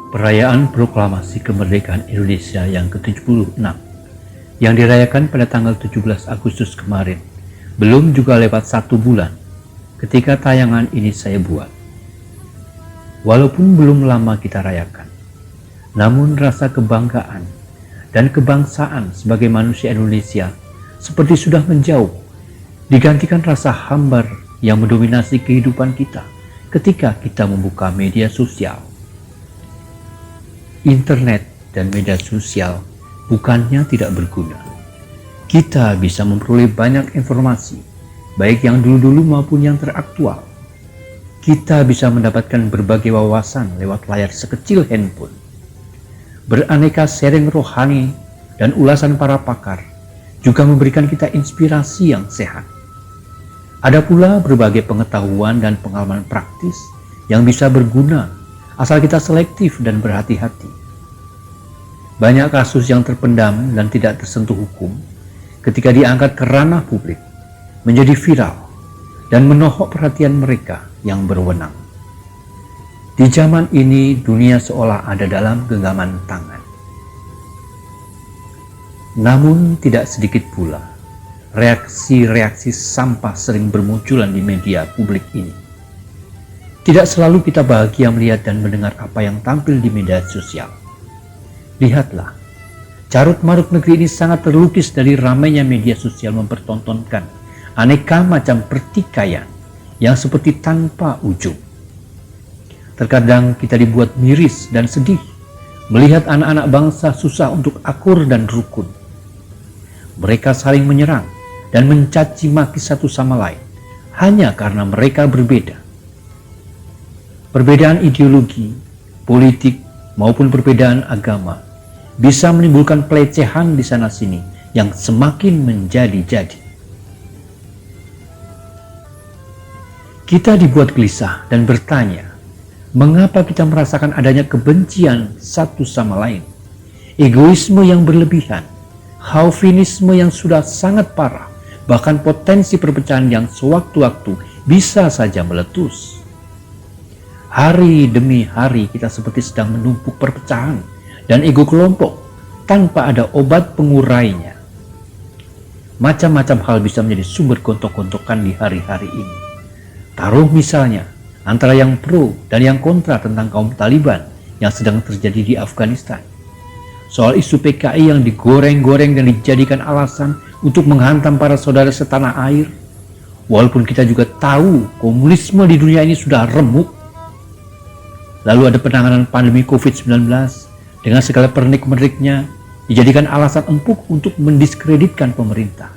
Perayaan Proklamasi Kemerdekaan Indonesia yang ke-76 yang dirayakan pada tanggal 17 Agustus kemarin belum juga lewat 1 bulan ketika tayangan ini saya buat. Walaupun belum lama kita rayakan, namun rasa kebanggaan dan kebangsaan sebagai manusia Indonesia seperti sudah menjauh, digantikan rasa hambar yang mendominasi kehidupan kita ketika kita membuka media sosial. Internet dan media sosial bukannya tidak berguna. Kita bisa memperoleh banyak informasi, baik yang dulu-dulu maupun yang teraktual. Kita bisa mendapatkan berbagai wawasan lewat layar sekecil handphone. Beraneka sharing rohani dan ulasan para pakar juga memberikan kita inspirasi yang sehat. Ada pula berbagai pengetahuan dan pengalaman praktis yang bisa berguna asal kita selektif dan berhati-hati. Banyak kasus yang terpendam dan tidak tersentuh hukum ketika diangkat ke ranah publik menjadi viral dan menohok perhatian mereka yang berwenang. Di zaman ini dunia seolah ada dalam genggaman tangan. Namun tidak sedikit pula reaksi-reaksi sampah sering bermunculan di media publik ini. Tidak selalu kita bahagia melihat dan mendengar apa yang tampil di media sosial. Lihatlah, carut-marut negeri ini sangat terlukis dari ramainya media sosial mempertontonkan aneka macam pertikaian yang seperti tanpa ujung. Terkadang kita dibuat miris dan sedih melihat anak-anak bangsa susah untuk akur dan rukun. Mereka saling menyerang dan mencaci maki satu sama lain hanya karena mereka berbeda. Perbedaan ideologi, politik, maupun perbedaan agama bisa menimbulkan pelecehan di sana-sini yang semakin menjadi-jadi. Kita dibuat gelisah dan bertanya, mengapa kita merasakan adanya kebencian satu sama lain, egoisme yang berlebihan, chauvinisme yang sudah sangat parah, bahkan potensi perpecahan yang sewaktu-waktu bisa saja meletus. Hari demi hari kita seperti sedang menumpuk perpecahan dan ego kelompok tanpa ada obat pengurainya. Macam-macam hal bisa menjadi sumber gontok-gontokan di hari-hari ini. Taruh misalnya antara yang pro dan yang kontra tentang kaum Taliban yang sedang terjadi di Afghanistan. Soal isu PKI yang digoreng-goreng dan dijadikan alasan untuk menghantam para saudara setanah air. Walaupun kita juga tahu komunisme di dunia ini sudah remuk. Lalu ada penanganan pandemi COVID-19 dengan segala pernik-perniknya dijadikan alasan empuk untuk mendiskreditkan pemerintah.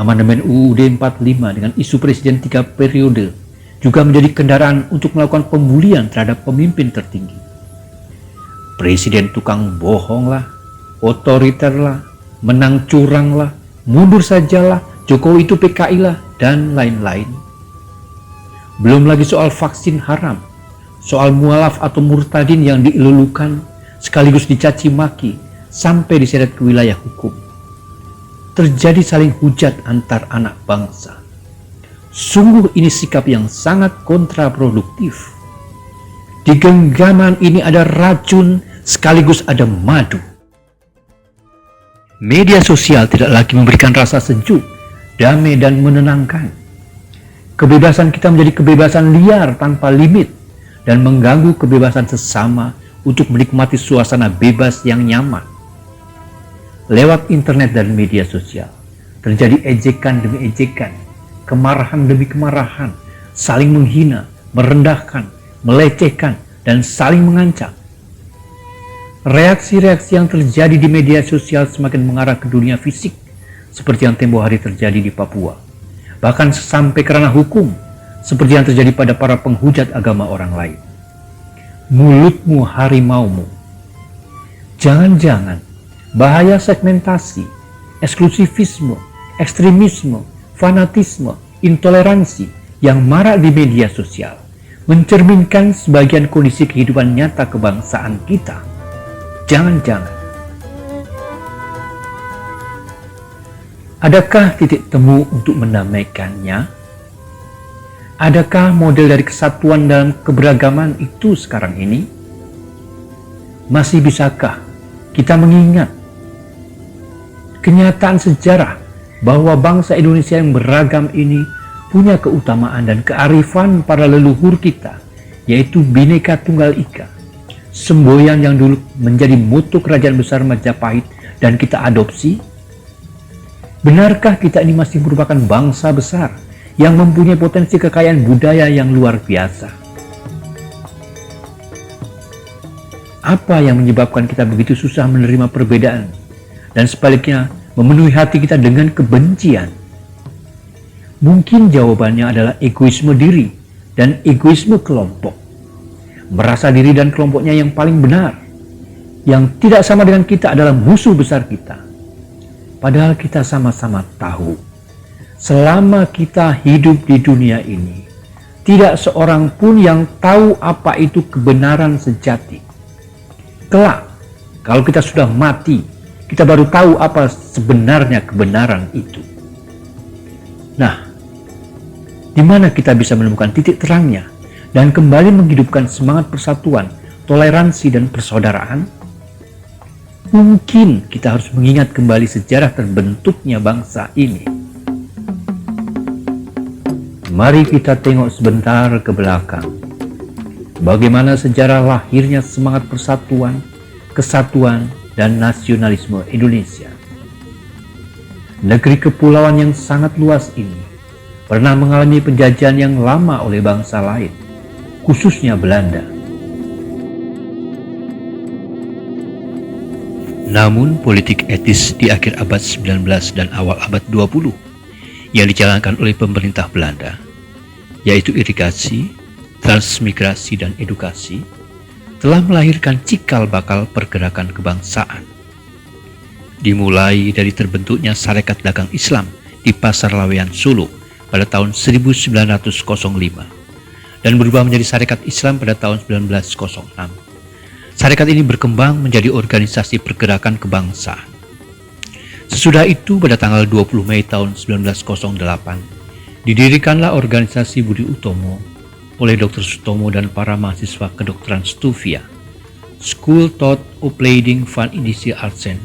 Amandemen UUD 45 dengan isu presiden 3 periode juga menjadi kendaraan untuk melakukan pembulian terhadap pemimpin tertinggi. Presiden tukang bohong lah, otoriter lah, menang curang lah, mundur sajalah, Jokowi itu PKI lah, dan lain-lain. Belum lagi soal vaksin haram, soal mualaf atau murtadin yang dielulukan sekaligus dicaci maki sampai diseret ke wilayah hukum. Terjadi saling hujat antar anak bangsa. Sungguh ini sikap yang sangat kontraproduktif. Di genggaman ini ada racun sekaligus ada madu. Media sosial tidak lagi memberikan rasa sejuk, damai dan menenangkan. Kebebasan kita menjadi kebebasan liar tanpa limit dan mengganggu kebebasan sesama untuk menikmati suasana bebas yang nyaman. Lewat internet dan media sosial, terjadi ejekan demi ejekan, kemarahan demi kemarahan, saling menghina, merendahkan, melecehkan, dan saling mengancam. Reaksi-reaksi yang terjadi di media sosial semakin mengarah ke dunia fisik, seperti yang tempo hari terjadi di Papua. Bahkan sampai ke ranah hukum, seperti yang terjadi pada para penghujat agama orang lain. Mulutmu harimaumu. Jangan-jangan bahaya segmentasi, eksklusivisme, ekstremisme, fanatisme, intoleransi yang marak di media sosial mencerminkan sebagian kondisi kehidupan nyata kebangsaan kita. Jangan-jangan. Adakah titik temu untuk mendamaikannya? Adakah model dari kesatuan dalam keberagaman itu sekarang ini? Masih bisakah kita mengingat kenyataan sejarah bahwa bangsa Indonesia yang beragam ini punya keutamaan dan kearifan para leluhur kita, yaitu Bhinneka Tunggal Ika, semboyan yang dulu menjadi moto kerajaan besar Majapahit dan kita adopsi? Benarkah kita ini masih merupakan bangsa besar yang mempunyai potensi kekayaan budaya yang luar biasa? Apa yang menyebabkan kita begitu susah menerima perbedaan dan sebaliknya memenuhi hati kita dengan kebencian? Mungkin jawabannya adalah egoisme diri dan egoisme kelompok. Merasa diri dan kelompoknya yang paling benar, yang tidak sama dengan kita adalah musuh besar kita. Padahal kita sama-sama tahu, selama kita hidup di dunia ini, tidak seorang pun yang tahu apa itu kebenaran sejati. Kelak, kalau kita sudah mati, kita baru tahu apa sebenarnya kebenaran itu. Nah, di mana kita bisa menemukan titik terangnya dan kembali menghidupkan semangat persatuan, toleransi, dan persaudaraan? Mungkin kita harus mengingat kembali sejarah terbentuknya bangsa ini. Mari kita tengok sebentar ke belakang. Bagaimana sejarah lahirnya semangat persatuan, kesatuan, dan nasionalisme Indonesia. Negeri kepulauan yang sangat luas ini pernah mengalami penjajahan yang lama oleh bangsa lain, khususnya Belanda. Namun politik etis di akhir abad 19 dan awal abad 20 yang dijalankan oleh pemerintah Belanda, yaitu irigasi, transmigrasi, dan edukasi, telah melahirkan cikal bakal pergerakan kebangsaan. Dimulai dari terbentuknya Sarekat Dagang Islam di Pasar Laweyan Solo pada tahun 1905 dan berubah menjadi Sarekat Islam pada tahun 1906. Sarekat ini berkembang menjadi organisasi pergerakan kebangsaan. Sesudah itu pada tanggal 20 Mei tahun 1908 didirikanlah organisasi Budi Utomo oleh Dr. Sutomo dan para mahasiswa kedokteran Stuvia, School Thought Opleiding van Indische Artsen,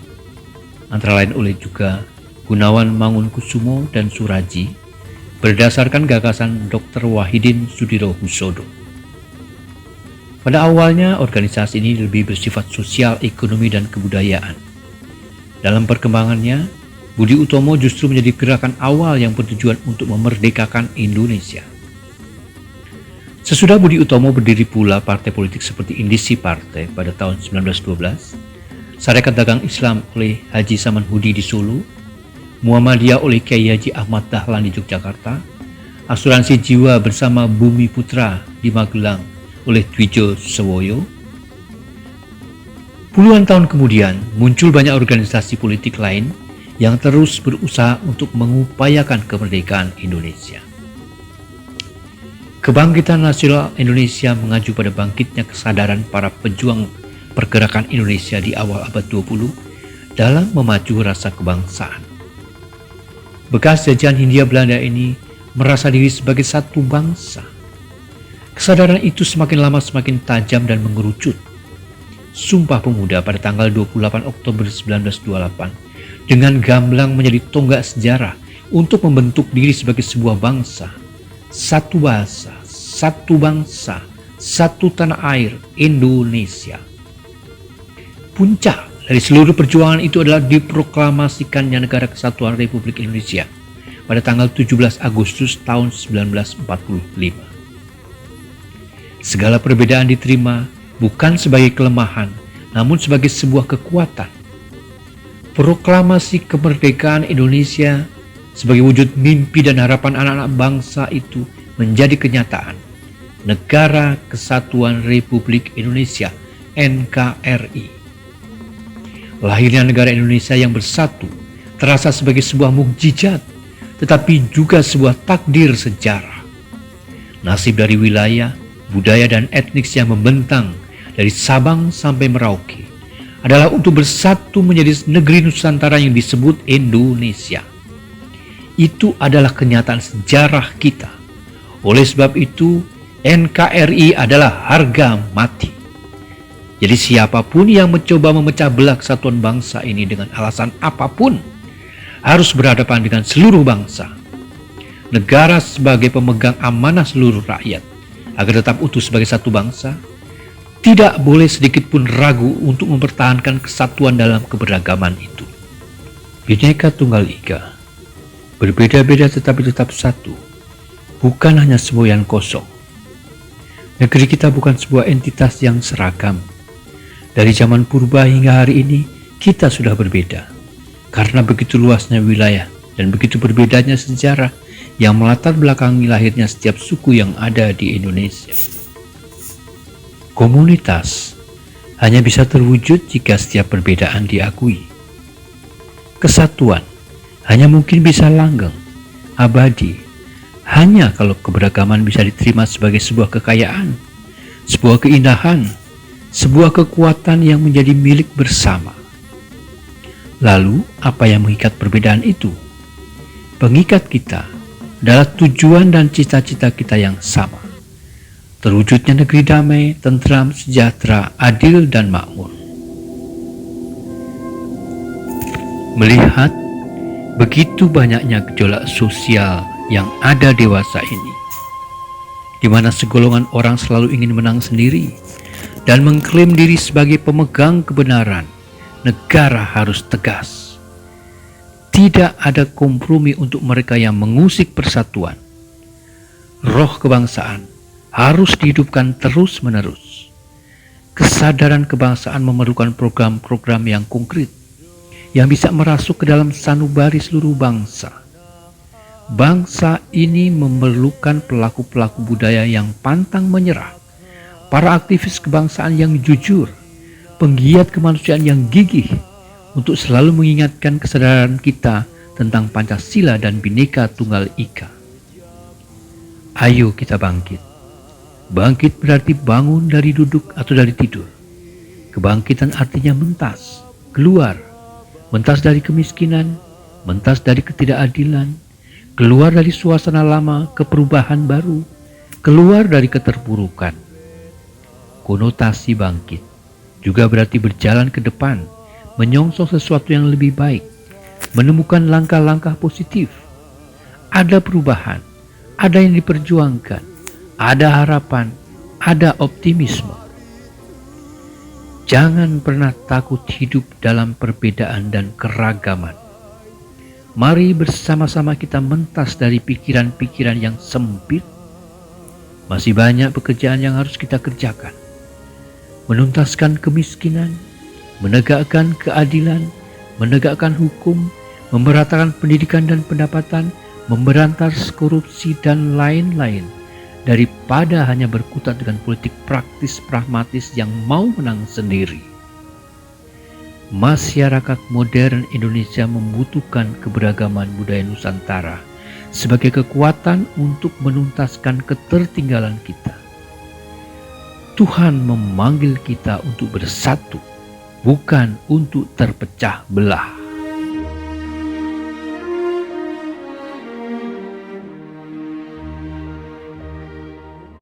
antara lain oleh juga Gunawan Mangunkusumo dan Suraji, berdasarkan gagasan Dr. Wahidin Sudirohusodo. Pada awalnya, organisasi ini lebih bersifat sosial, ekonomi, dan kebudayaan. Dalam perkembangannya, Budi Utomo justru menjadi gerakan awal yang bertujuan untuk memerdekakan Indonesia. Sesudah Budi Utomo berdiri pula partai politik seperti Indisi Partai pada tahun 1912, Sarekat Dagang Islam oleh Haji Samanhudi di Solo, Muhammadiyah oleh Kiai Haji Ahmad Dahlan di Yogyakarta, Asuransi Jiwa bersama Bumi Putra di Magelang oleh Twijo Sewoyo. Puluhan tahun kemudian muncul banyak organisasi politik lain yang terus berusaha untuk mengupayakan kemerdekaan Indonesia. Kebangkitan nasional Indonesia mengacu pada bangkitnya kesadaran para pejuang pergerakan Indonesia di awal abad 20 dalam memacu rasa kebangsaan. Bekas jajahan Hindia Belanda ini merasa diri sebagai satu bangsa. Kesadaran itu semakin lama semakin tajam dan mengerucut. Sumpah Pemuda pada tanggal 28 Oktober 1928 dengan gamblang menjadi tonggak sejarah untuk membentuk diri sebagai sebuah bangsa, satu bahasa, satu bangsa, satu tanah air, Indonesia. Puncak dari seluruh perjuangan itu adalah diproklamasikannya Negara Kesatuan Republik Indonesia pada tanggal 17 Agustus tahun 1945. Segala perbedaan diterima bukan sebagai kelemahan, namun sebagai sebuah kekuatan. Proklamasi kemerdekaan Indonesia sebagai wujud mimpi dan harapan anak-anak bangsa itu menjadi kenyataan. Negara Kesatuan Republik Indonesia, NKRI. Lahirnya negara Indonesia yang bersatu terasa sebagai sebuah mukjizat, tetapi juga sebuah takdir sejarah. Nasib dari wilayah, budaya, dan etnis yang membentang dari Sabang sampai Merauke adalah untuk bersatu menjadi negeri Nusantara yang disebut Indonesia. Itu adalah kenyataan sejarah kita. Oleh sebab itu, NKRI adalah harga mati. Jadi siapapun yang mencoba memecah belah kesatuan bangsa ini dengan alasan apapun harus berhadapan dengan seluruh bangsa. Negara sebagai pemegang amanah seluruh rakyat agar tetap utuh sebagai satu bangsa, tidak boleh sedikit pun ragu untuk mempertahankan kesatuan dalam keberagaman itu. Bhinneka Tunggal Ika, berbeda-beda tetapi tetap satu, bukan hanya semboyan kosong. Negeri kita bukan sebuah entitas yang seragam. Dari zaman purba hingga hari ini, kita sudah berbeda. Karena begitu luasnya wilayah dan begitu berbedanya sejarah yang melatar belakangi lahirnya setiap suku yang ada di Indonesia. Komunitas hanya bisa terwujud jika setiap perbedaan diakui. Kesatuan hanya mungkin bisa langgeng, abadi, hanya kalau keberagaman bisa diterima sebagai sebuah kekayaan, sebuah keindahan, sebuah kekuatan yang menjadi milik bersama. Lalu, apa yang mengikat perbedaan itu? Pengikat kita adalah tujuan dan cita-cita kita yang sama. Terwujudnya negeri damai, tentram, sejahtera, adil, dan makmur. Melihat begitu banyaknya gejolak sosial yang ada dewasa ini, di mana segolongan orang selalu ingin menang sendiri dan mengklaim diri sebagai pemegang kebenaran, negara harus tegas. Tidak ada kompromi untuk mereka yang mengusik persatuan. Roh kebangsaan harus dihidupkan terus-menerus. Kesadaran kebangsaan memerlukan program-program yang konkret, yang bisa merasuk ke dalam sanubari seluruh bangsa. Bangsa ini memerlukan pelaku-pelaku budaya yang pantang menyerah, para aktivis kebangsaan yang jujur, penggiat kemanusiaan yang gigih untuk selalu mengingatkan kesadaran kita tentang Pancasila dan Bhinneka Tunggal Ika. Ayo kita bangkit. Bangkit berarti bangun dari duduk atau dari tidur. Kebangkitan artinya mentas, keluar. Mentas dari kemiskinan, mentas dari ketidakadilan, keluar dari suasana lama ke perubahan baru, keluar dari keterpurukan. Konotasi bangkit juga berarti berjalan ke depan, menyongsong sesuatu yang lebih baik, menemukan langkah-langkah positif. Ada perubahan, ada yang diperjuangkan, ada harapan, ada optimisme. Jangan pernah takut hidup dalam perbedaan dan keragaman. Mari bersama-sama kita mentas dari pikiran-pikiran yang sempit. Masih banyak pekerjaan yang harus kita kerjakan. Menuntaskan kemiskinan, menegakkan keadilan, menegakkan hukum, memeratakan pendidikan dan pendapatan, memberantas korupsi dan lain-lain, daripada hanya berkutat dengan politik praktis pragmatis yang mau menang sendiri. Masyarakat modern Indonesia membutuhkan keberagaman budaya Nusantara sebagai kekuatan untuk menuntaskan ketertinggalan kita. Tuhan memanggil kita untuk bersatu, bukan untuk terpecah belah.